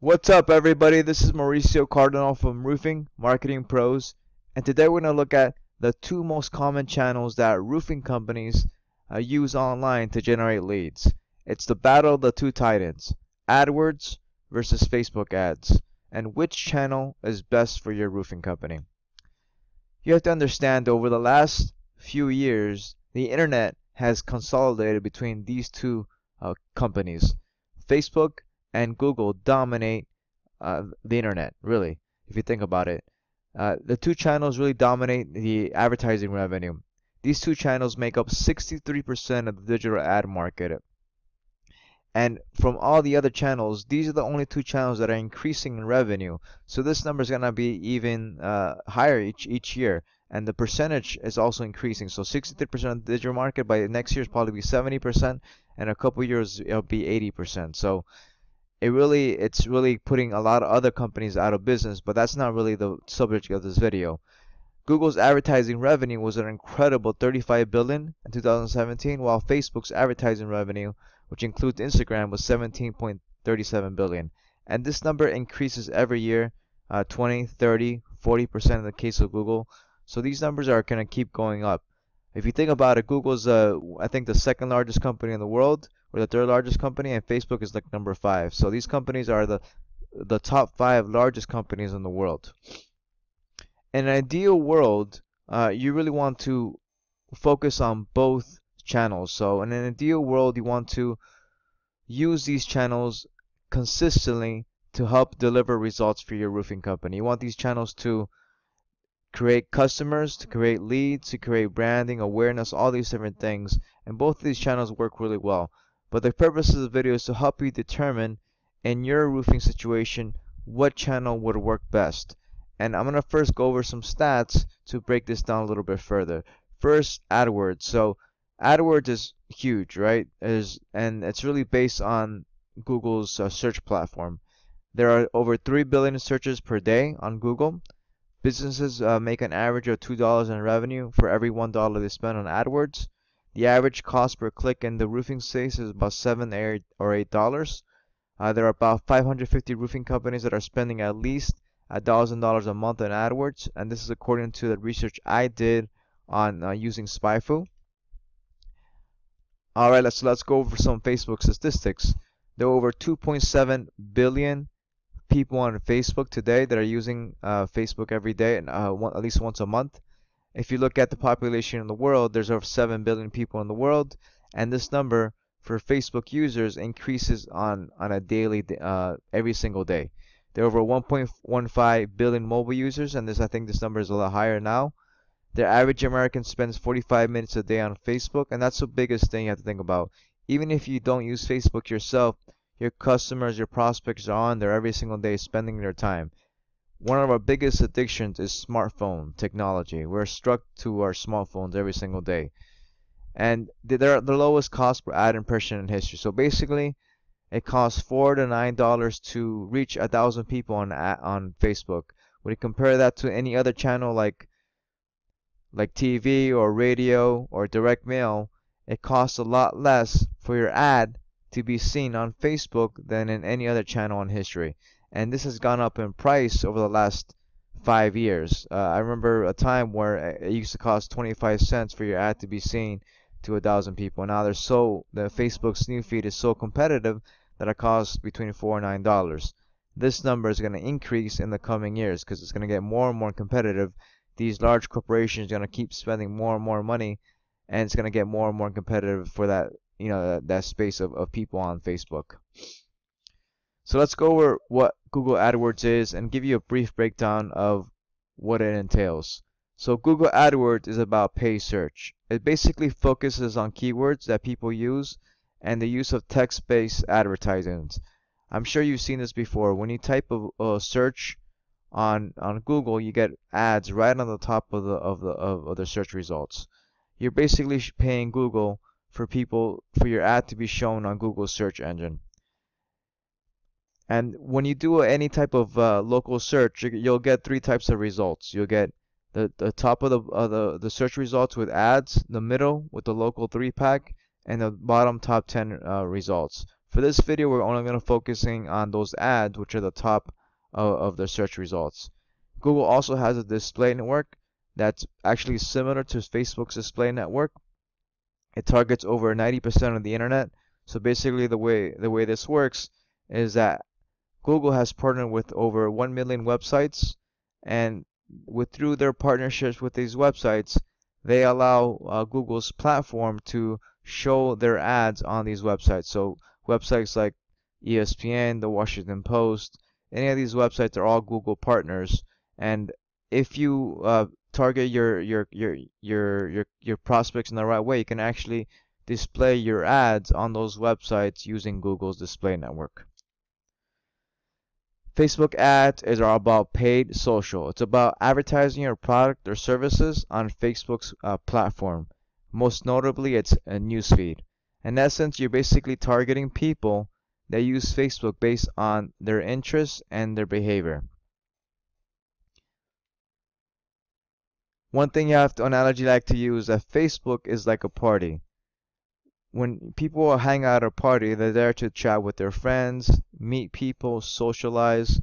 What's up, everybody? This is Mauricio Cardinal from Roofing Marketing Pros, and today we're going to look at the two most common channels that roofing companies use online to generate leads. It's the battle of the two titans, AdWords versus Facebook ads, and which channel is best for your roofing company. You have to understand, over the last few years, the internet has consolidated between these two companies. Facebook and Google dominate the internet, really, if you think about it. The two channels really dominate the advertising revenue. These two channels make up 63% of the digital ad market. And from all the other channels, these are the only two channels that are increasing in revenue. So this number is going to be even higher each year. And the percentage is also increasing. So 63% of the digital market, by next year, is probably be 70%. And a couple years, it'll be 80%. So it's really putting a lot of other companies out of business, but that's not really the subject of this video. Google's advertising revenue was an incredible $35 billion in 2017, while Facebook's advertising revenue, which includes Instagram, was $17.37 billion. And this number increases every year, 20, 30, 40% in the case of Google. So these numbers are going to keep going up. If you think about it, Google's I think the second largest company in the world, or the third largest company, and Facebook is like number 5. So these companies are the top 5 largest companies in the world. In an ideal world, you really want to focus on both channels. So in an ideal world, you want to use these channels consistently to help deliver results for your roofing company. You want these channels to create customers, to create leads, to create branding, awareness, all these different things. And both of these channels work really well. But the purpose of the video is to help you determine in your roofing situation what channel would work best. And I'm going to first go over some stats to break this down a little bit further. First, AdWords. So AdWords is huge, right? And it's really based on Google's search platform. There are over 3 billion searches per day on Google. Businesses make an average of $2 in revenue for every $1 they spend on AdWords. The average cost per click in the roofing space is about $7 or $8. There are about 550 roofing companies that are spending at least $1,000 a month on AdWords, and this is according to the research I did on using SpyFu. All right, let's go over some Facebook statistics. There are over 2.7 billion people on Facebook today that are using Facebook every day, and at least once a month. If you look at the population in the world, there's over 7 billion people in the world, and this number for Facebook users increases on a daily, every single day. There are over 1.15 billion mobile users, and I think this number is a lot higher now. The average American spends 45 minutes a day on Facebook, and that's the biggest thing you have to think about. Even if you don't use Facebook yourself, your customers, your prospects are on there every single day spending their time. One of our biggest addictions is smartphone technology. We're struck to our smartphones every single day. And they're the lowest cost per ad impression in history. So basically, it costs $4 to $9 to reach 1,000 people on Facebook. When you compare that to any other channel like TV or radio or direct mail, it costs a lot less for your ad to be seen on Facebook than in any other channel in history. And this has gone up in price over the last 5 years. I remember a time where it used to cost 25 cents for your ad to be seen to 1,000 people. Now the Facebook's new feed is so competitive that it costs between $4 and $9. This number is going to increase in the coming years because it's going to get more and more competitive. These large corporations are going to keep spending more and more money, and it's going to get more and more competitive for that space of people on Facebook. So let's go over what Google AdWords is and give you a brief breakdown of what it entails. So Google AdWords is about paid search. It basically focuses on keywords that people use and the use of text-based advertisements. I'm sure you've seen this before. When you type a search on Google, you get ads right on the top of the search results. You're basically paying Google for your ad to be shown on Google's search engine. And when you do any type of local search, you'll get 3 types of results. You'll get the top of the search results with ads, the middle with the local 3-pack, and the bottom top 10 results. For this video, we're only going to focusing on those ads which are the top of the search results. Google also has a display network that's actually similar to Facebook's display network. It targets over 90% of the internet. So basically the way this works is that Google has partnered with over 1 million websites, and through their partnerships with these websites, they allow Google's platform to show their ads on these websites. So websites like ESPN, the Washington Post, any of these websites are all Google partners. And if you target your prospects in the right way, you can actually display your ads on those websites using Google's display network. Facebook ads is all about paid social. It's about advertising your product or services on Facebook's platform. Most notably, it's a newsfeed. In essence, you're basically targeting people that use Facebook based on their interests and their behavior. One thing you have to analogy like to use is that Facebook is like a party. When people hang out at a party, they're there to chat with their friends, meet people, socialize.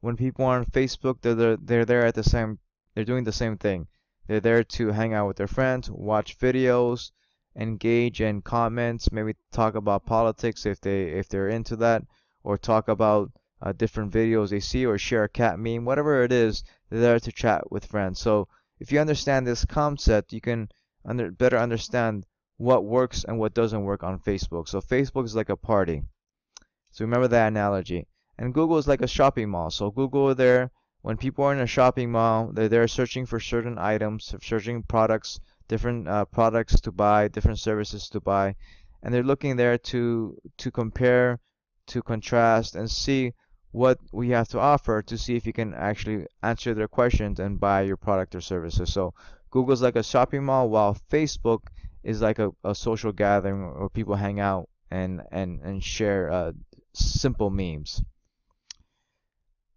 When people are on Facebook, they're there at the same, they're doing the same thing. They're there to hang out with their friends, watch videos, engage in comments, maybe talk about politics if they're into that, or talk about different videos they see, or share a cat meme, whatever it is. They're there to chat with friends. So if you understand this concept, you can better understand what works and what doesn't work on Facebook. So Facebook is like a party. So remember that analogy. And Google is like a shopping mall. So Google there, when people are in a shopping mall, they're there searching for certain items, searching products, different products to buy, different services to buy, and they're looking there to compare, to contrast, and see what we have to offer to see if you can actually answer their questions and buy your product or services. So Google's like a shopping mall, while Facebook is like a social gathering where people hang out and share simple memes.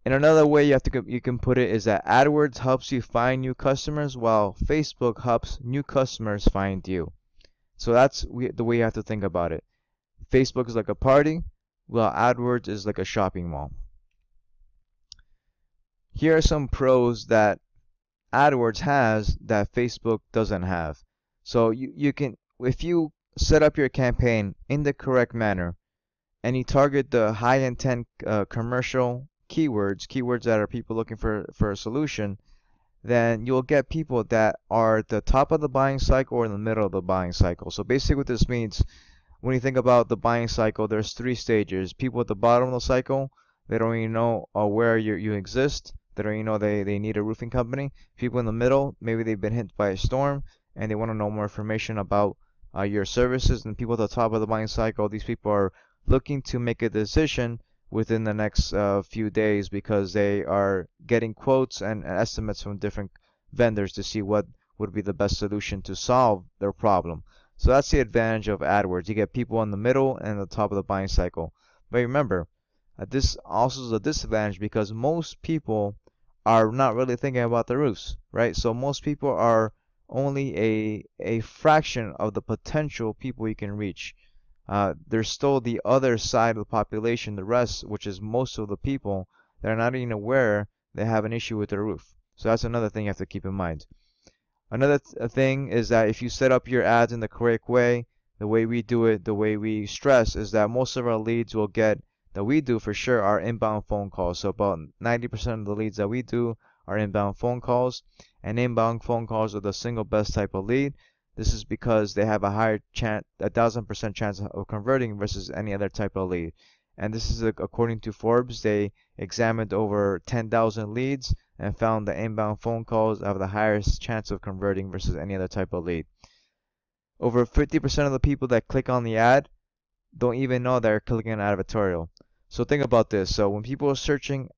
And another way you can put it is that AdWords helps you find new customers, while Facebook helps new customers find you. So that's the way you have to think about it. Facebook is like a party, while AdWords is like a shopping mall. Here are some pros that AdWords has that Facebook doesn't have. So you can, if you set up your campaign in the correct manner and you target the high intent commercial keywords that are people looking for a solution, then you'll get people that are at the top of the buying cycle or in the middle of the buying cycle. So basically what this means, when you think about the buying cycle, there's 3 stages. People at the bottom of the cycle, they don't even know where you exist. They don't even know they need a roofing company. People in the middle, maybe they've been hit by a storm and they want to know more information about your services. And people at the top of the buying cycle, these people are looking to make a decision within the next few days because they are getting quotes and estimates from different vendors to see what would be the best solution to solve their problem. So that's the advantage of AdWords. You get people in the middle and the top of the buying cycle. But remember, this also is a disadvantage because most people are not really thinking about the roofs, right? So most people are only a fraction of the potential people you can reach. There's still the other side of the population, the rest, which is most of the people that are not even aware they have an issue with their roof. So that's another thing you have to keep in mind. Another thing is that if you set up your ads in the correct way, the way we do it, the way we stress, is that most of our leads will get, that we do for sure, are inbound phone calls. So about 90% of the leads that we do are inbound phone calls, and inbound phone calls are the single best type of lead. This is because they have a higher chance, 1,000% chance of converting versus any other type of lead. And this is according to Forbes. They examined over 10,000 leads and found that inbound phone calls have the highest chance of converting versus any other type of lead. Over 50% of the people that click on the ad don't even know they're clicking an advertorial. So think about this. So when people are searching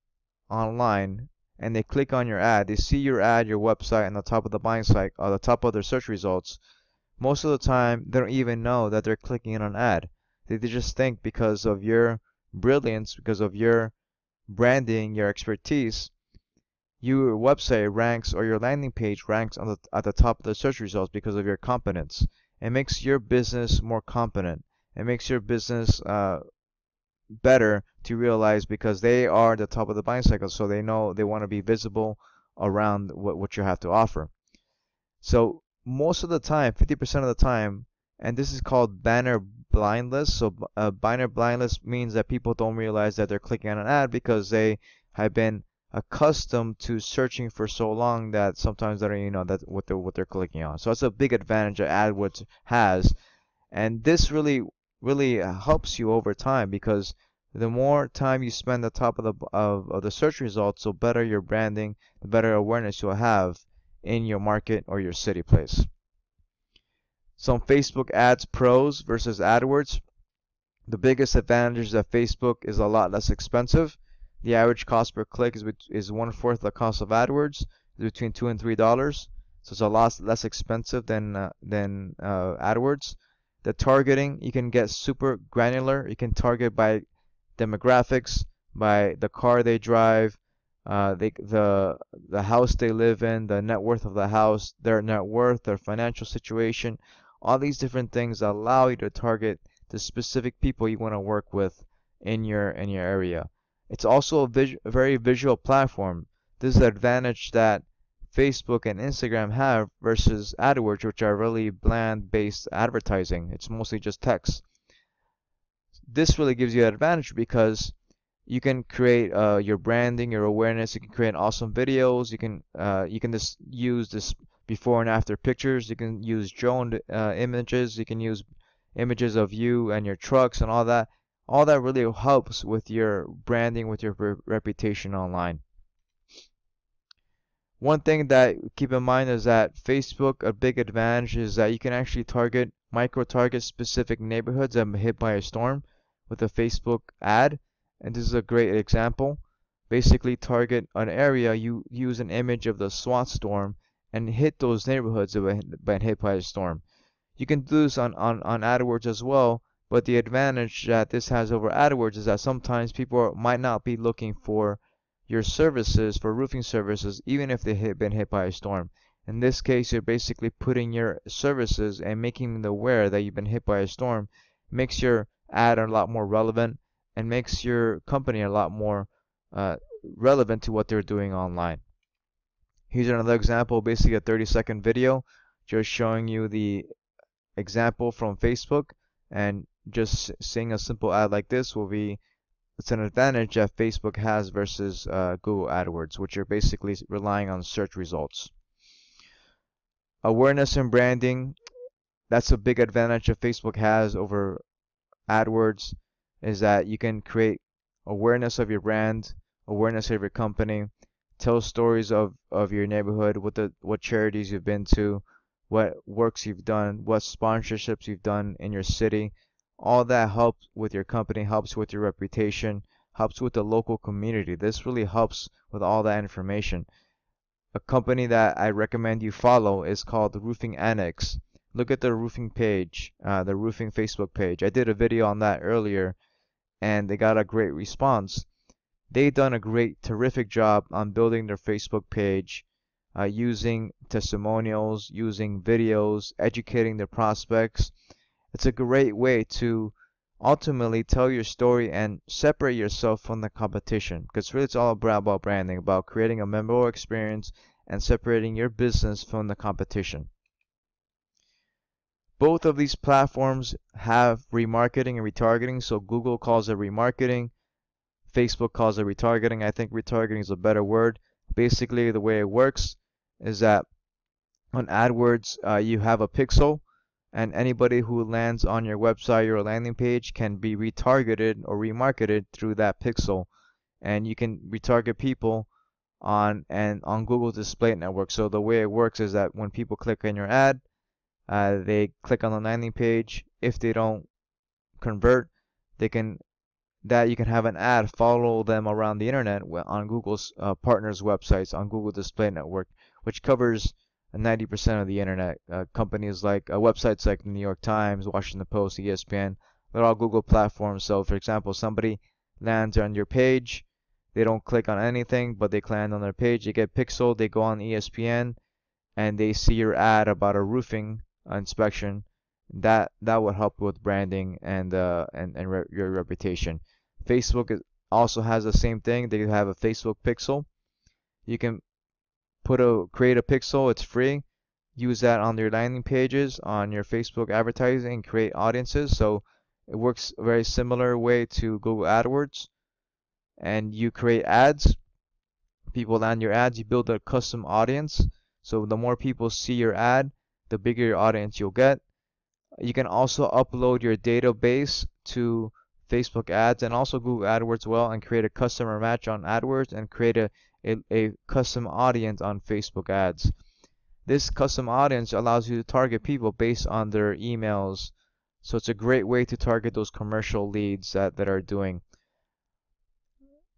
online and they click on your ad, they see your ad, your website, on the top of the buying site, or the top of their search results. Most of the time, they don't even know that they're clicking on an ad. They just think because of your brilliance, because of your branding, your expertise, your website ranks, or your landing page ranks at the top of the search results because of your competence. It makes your business more competent. It makes your business better to realize because they are the top of the buying cycle, so they know they want to be visible around what you have to offer. So most of the time, 50% of the time, and this is called banner blindness. So banner blindness means that people don't realize that they're clicking on an ad because they have been accustomed to searching for so long that sometimes they don't even know that what they're clicking on. So that's a big advantage that AdWords has, and this really helps you over time because the more time you spend at the top of the search results, the better your branding, the better awareness you'll have in your market or your city place. Some Facebook ads pros versus AdWords. The biggest advantage is that Facebook is a lot less expensive. The average cost per click is 1/4 the cost of AdWords, it's between $2 and $3. So it's a lot less expensive than AdWords. The targeting, you can get super granular. You can target by demographics, by the car they drive, the house they live in, the net worth of the house, their net worth, their financial situation. All these different things allow you to target the specific people you want to work with in your area. It's also a very visual platform. This is the advantage that Facebook and Instagram have versus AdWords, which are really bland-based advertising. It's mostly just text. This really gives you an advantage because you can create your branding, your awareness. You can create awesome videos. You can just use this before and after pictures. You can use drone images. You can use images of you and your trucks and all that. All that really helps with your branding, with your reputation online. One thing that keep in mind is that Facebook, a big advantage is that you can actually micro-target specific neighborhoods that have been hit by a storm with a Facebook ad. And this is a great example. Basically target an area, you use an image of the SWAT storm and hit those neighborhoods that have been hit by a storm. You can do this on AdWords as well, but the advantage that this has over AdWords is that sometimes people might not be looking for your services, for roofing services, even if they have been hit by a storm. In this case, you're basically putting your services and making them aware that you've been hit by a storm. Makes your ad a lot more relevant and makes your company a lot more relevant to what they're doing online. Here's another example, basically a 30-second video just showing you the example from Facebook, and just seeing a simple ad like this it's an advantage that Facebook has versus Google AdWords, which are basically relying on search results. Awareness and branding, that's a big advantage that Facebook has over AdWords, is that you can create awareness of your brand, awareness of your company, tell stories of your neighborhood, what charities you've been to, what works you've done, what sponsorships you've done in your city. All that helps with your company, helps with your reputation, helps with the local community. This really helps with all that information. A company that I recommend you follow is called Roofing Annex. Look at the roofing page, the roofing Facebook page. I did a video on that earlier, and they got a great response. They've done a terrific job on building their Facebook page, using testimonials, using videos, educating their prospects. It's a great way to ultimately tell your story and separate yourself from the competition, because really it's all about branding, about creating a memorable experience and separating your business from the competition. Both of these platforms have remarketing and retargeting. So Google calls it remarketing, Facebook calls it retargeting. I think retargeting is a better word. Basically, the way it works is that on AdWords, you have a pixel, and anybody who lands on your website or landing page can be retargeted or remarketed through that pixel. And you can retarget people on Google Display Network. So the way it works is that when people click on your ad, they click on the landing page. If they don't convert, you can have an ad follow them around the internet on Google's partners' websites on Google Display Network, which covers 90% of the internet. Companies like websites like the New York Times, Washington Post, ESPN, they're all Google platforms. So, for example, somebody lands on your page, they don't click on anything, but they land on their page, they get pixeled, they go on ESPN, and they see your ad about a roofing inspection. That would help with branding and your reputation. Also has the same thing. They have a Facebook pixel. You can create a pixel. It's free. Use that on your landing pages, on your Facebook advertising, create audiences. So it works a very similar way to Google AdWords. And you create ads. People land your ads. You build a custom audience. So the more people see your ad, the bigger your audience you'll get. You can also upload your database to Facebook ads and also Google AdWords well, and create a customer match on AdWords and create a custom audience on Facebook ads. This custom audience allows you to target people based on their emails. So it's a great way to target those commercial leads that are doing.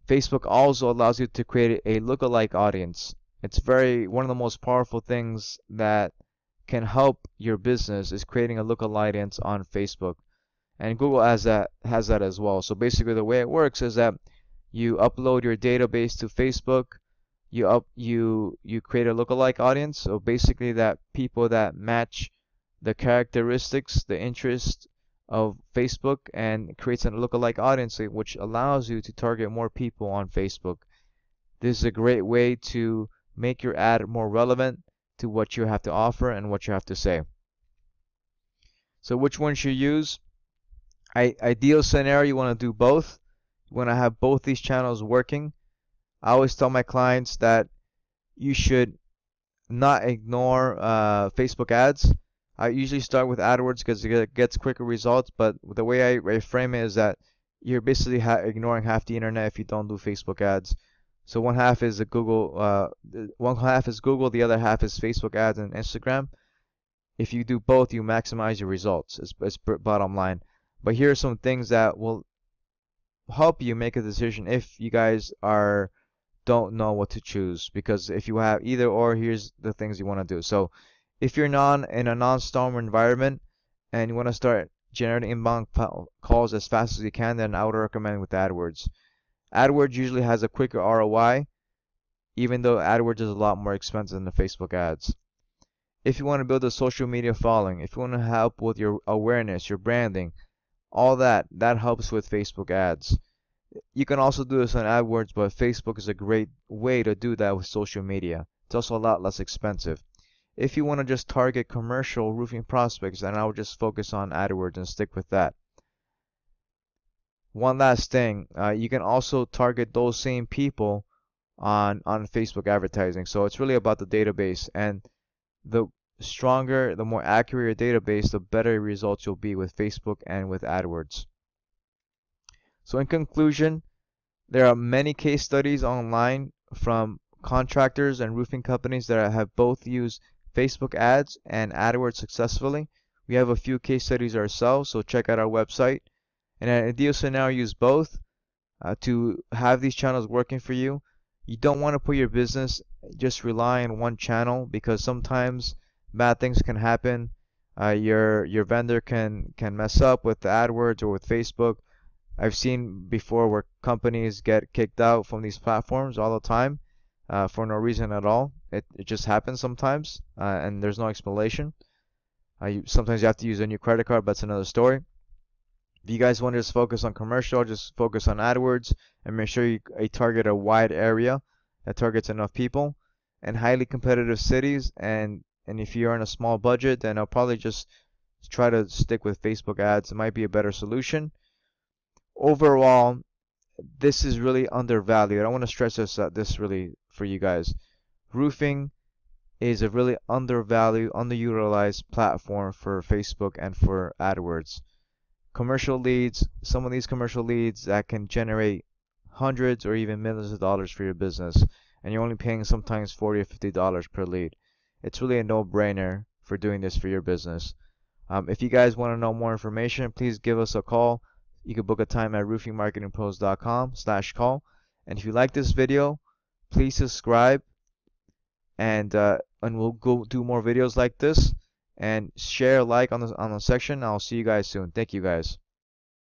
Facebook also allows you to create a lookalike audience. It's one of the most powerful things that can help your business is creating a lookalike audience on Facebook. And Google has that as well. So basically the way it works is that you upload your database to Facebook, you create a lookalike audience. So basically that people that match the characteristics, the interest of Facebook, and creates a lookalike audience which allows you to target more people on Facebook. This is a great way to make your ad more relevant to what you have to offer and what you have to say. So which one should you use? Ideal scenario, you want to do both. You want to have both these channels working. I always tell my clients that you should not ignore Facebook ads. I usually start with AdWords because it gets quicker results, but the way I frame it is that you're basically ignoring half the internet if you don't do Facebook ads. So one half is Google, the other half is Facebook ads and Instagram. If you do both, you maximize your results. It's bottom line. But here are some things that will help you make a decision if you guys don't know what to choose. Because if you have either or, here's the things you want to do. So if you're in a non-storm environment and you want to start generating inbound calls as fast as you can, then I would recommend with AdWords. AdWords usually has a quicker ROI, even though AdWords is a lot more expensive than the Facebook ads. If you want to build a social media following, if you want to help with your awareness, your branding, all that helps with Facebook ads. You can also do this on AdWords, but Facebook is a great way to do that with social media. It's also a lot less expensive. If you want to just target commercial roofing prospects, then I would just focus on AdWords and stick with that. One last thing, you can also target those same people on Facebook advertising. So it's really about the database, and the stronger, the more accurate your database, the better results you'll be with Facebook and with AdWords. So in conclusion, there are many case studies online from contractors and roofing companies that have both used Facebook ads and AdWords successfully. We have a few case studies ourselves, so check out our website. And an ideal scenario, use both to have these channels working for you. You don't want to put your business just rely on one channel, because sometimes bad things can happen. Your vendor can mess up with the AdWords or with Facebook. I've seen before where companies get kicked out from these platforms all the time for no reason at all. It just happens sometimes, and there's no explanation. Sometimes you have to use a new credit card, but that's another story. If you guys want to just focus on commercial, just focus on AdWords and make sure you target a wide area that targets enough people and highly competitive cities. And if you're on a small budget, then I'll probably just try to stick with Facebook ads. It might be a better solution. Overall, this is really undervalued. I want to stress this really for you guys. Roofing is a really undervalued, underutilized platform for Facebook and for AdWords. Commercial leads, some of these commercial leads that can generate hundreds or even millions of dollars for your business, and you're only paying sometimes $40 or $50 per lead. It's really a no-brainer for doing this for your business. If you guys want to know more information, please give us a call. You can book a time at roofingmarketingpros.com/call. And if you like this video, please subscribe, and we'll go do more videos like this. And share, like on the section. I'll see you guys soon. Thank you guys.